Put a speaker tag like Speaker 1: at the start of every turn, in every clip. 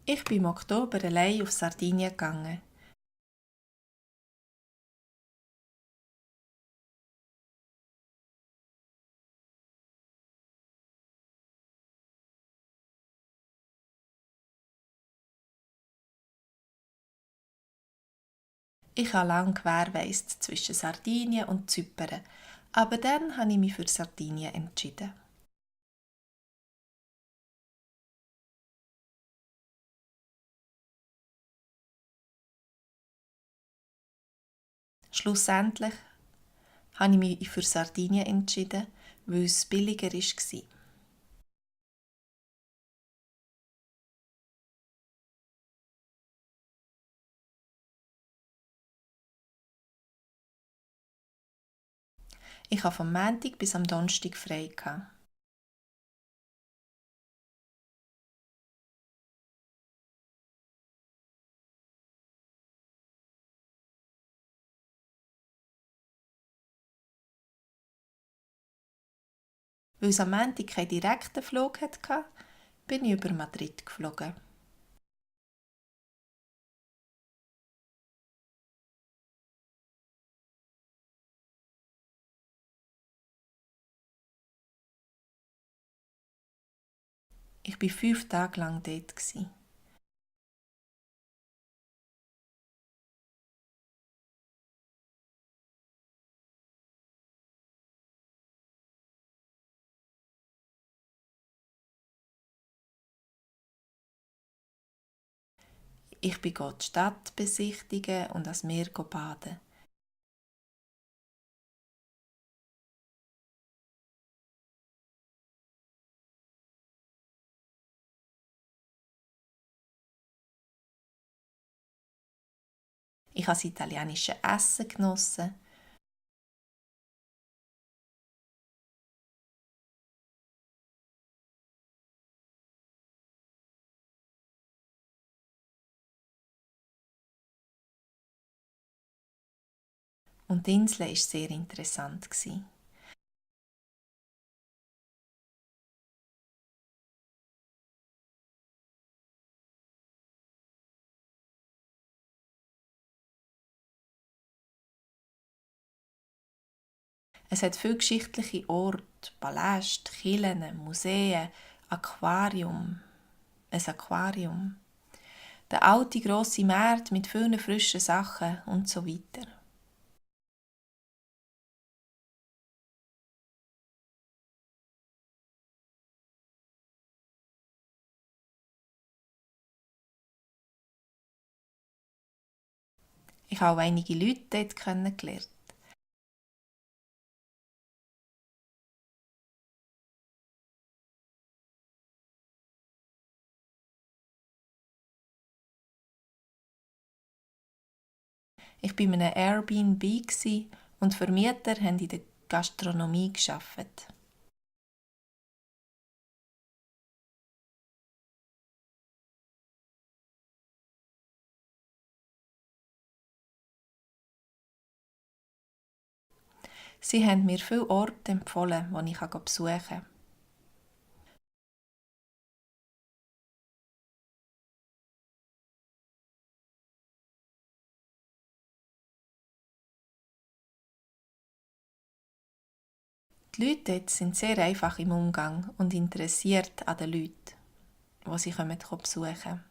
Speaker 1: Ich bin im Oktober allein auf Sardinien gegangen. Ich habe lange gewährleistet zwischen Sardinien und Zypern, aber dann habe ich mich für Sardinien entschieden. Schlussendlich habe ich mich für Sardinien entschieden, weil es billiger war. Ich hatte vom Montag bis am Donnerstag frei. Weil es am Montag keinen direkten Flug hatte, bin ich über Madrid geflogen. Ich war 5 Tage lang dort. Ich bin die Stadt besichtigen und ans Meer baden. Ich habe das italienische Essen genossen. Und die Insel war sehr interessant. Es hat viele geschichtliche Orte, Paläste, Kirchen, Museen, Aquarium. Ein Aquarium. Der alte grosse Markt mit vielen frischen Sachen und so weiter. Ich habe auch einige Leute dort kennengelernt. Ich war in einem Airbnb und Vermieter haben in der Gastronomie gearbeitet. Sie haben mir viele Orte empfohlen, die ich besuchen kann. Die Leute dort sind sehr einfach im Umgang und interessiert an den Leuten, die sie besuchen kommen.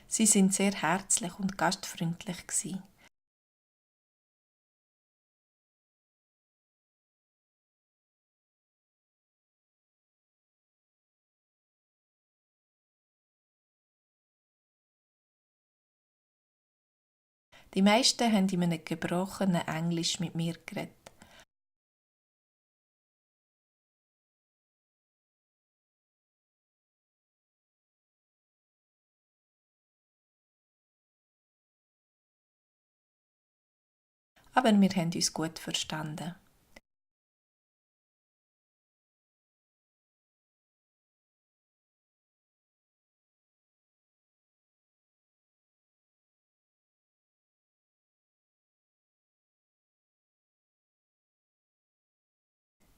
Speaker 1: Sie sind sehr herzlich und gastfreundlich gewesen. Die meisten haben in einem gebrochenen Englisch mit mir geredet. Aber wir haben uns gut verstanden.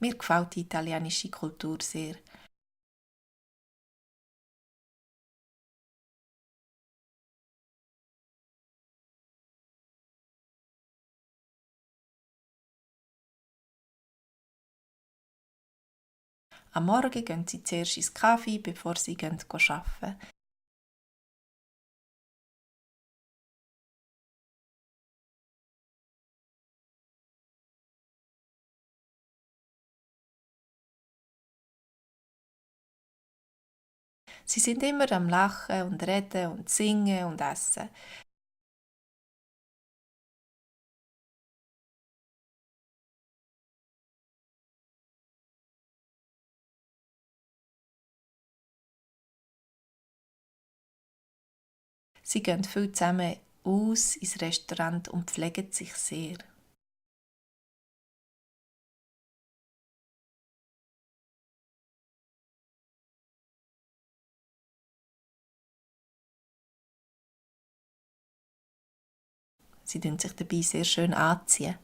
Speaker 1: Mir gefällt die italienische Kultur sehr. Am Morgen gehen sie zuerst ins Kaffee, bevor sie arbeiten. Sie sind immer am Lachen und Reden und Singen und Essen. Sie gehen viel zusammen aus ins Restaurant und pflegen sich sehr. Sie tun sich dabei sehr schön anziehen.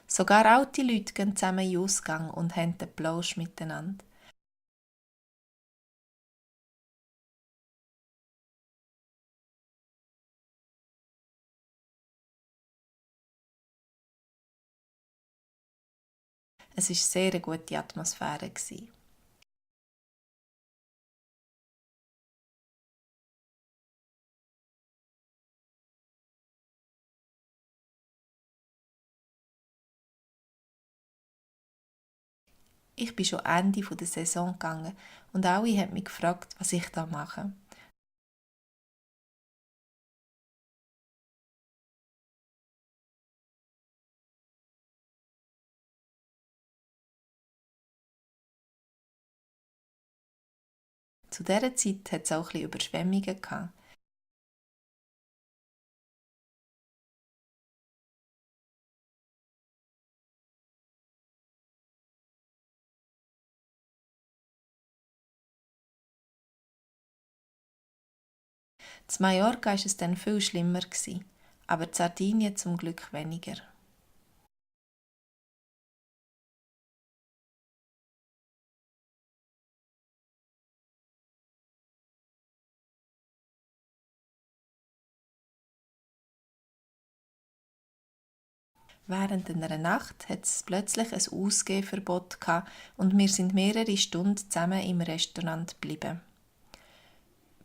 Speaker 1: Sogar alte Leute gehen zusammen in den Ausgang und haben den Plausch miteinander. Es war sehr eine gute Atmosphäre. Ich bin schon Ende der Saison gegangen und alle haben mich gefragt, was ich da mache. Zu dieser Zeit hat es auch ein bisschen Überschwemmungen gehabt. Zu Mallorca war es dann viel schlimmer, aber in Sardinien zum Glück weniger. Während einer Nacht hat es plötzlich ein Ausgehverbot und wir sind mehrere Stunden zusammen im Restaurant geblieben,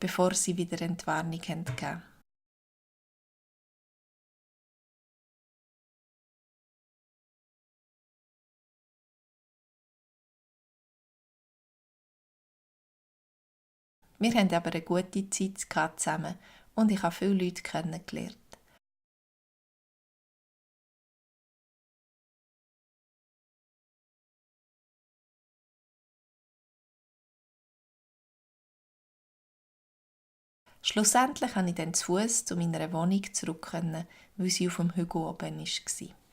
Speaker 1: bevor sie wieder Entwarnung gaben. Wir hatten aber eine gute Zeit zusammen und ich habe viele Leute kennengelernt. Schlussendlich konnte ich dann zu Fuß zu meiner Wohnung zurück, weil sie auf dem Hügel oben war.